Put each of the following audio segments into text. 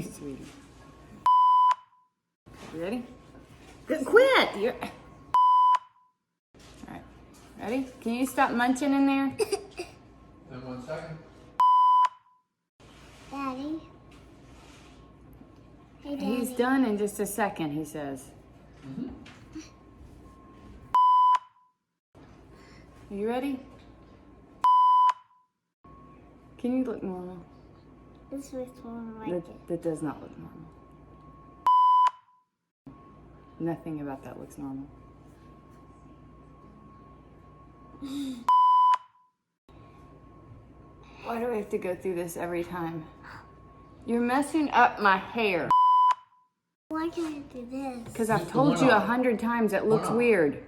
you, sweetie. You ready? Quit! You're... All right. Ready? Can you stop munching in there? In 1 second. Daddy. Hey, Daddy. He's done in just a second, he says. Are you ready? Can you look normal? This looks more like it. That does not look normal. Nothing about that looks normal. Why do I have to go through this every time? You're messing up my hair. Why can't I do this? Because I've told you 100 times it looks weird.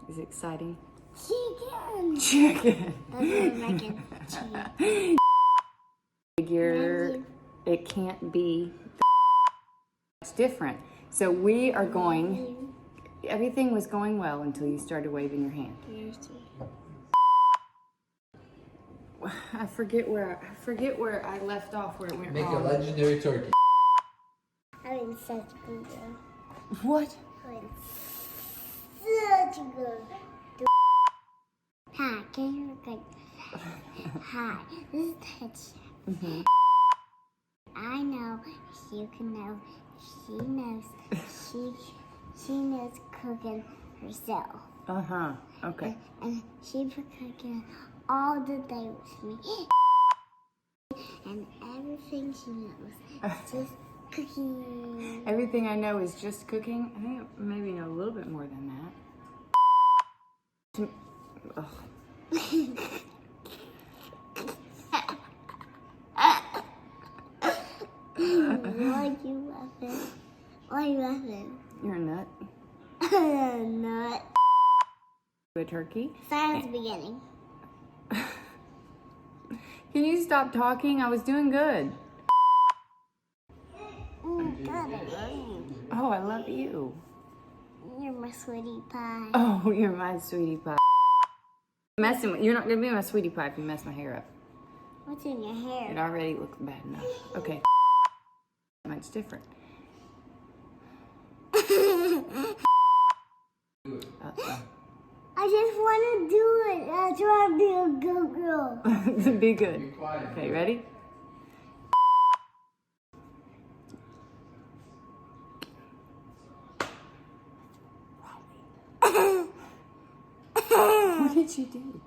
Is it exciting? Chicken. Chicken. That's what I'm making. Chicken. Figure it can't be. It's different. So we are going. Everything was going well until you started waving your hand. I forget where I left off where it went Make wrong. a legendary turkey. I'm such a good girl. What? I'm such a good. Hi, can you look like? Hi, this is Ted. I know you can know. She knows. She knows cooking herself. Okay. And she been cooking all the day with me. And everything she knows is just cooking. Everything I know is just cooking. I think I maybe know a little bit more than that. Why are you laughing? Why are you laughing? You're a nut. Not. A turkey. Start at the beginning. Can you stop talking? I was doing good. God, I love you. Oh, I love you. You're my sweetie pie. Oh, you're my sweetie pie. You're not gonna be my sweetie pie if you mess my hair up. What's in your hair? It already looks bad enough. Okay. Much different. I just want to do it. That's why I'm being a good girl. Be good. Be quiet. Okay, ready? What did you do?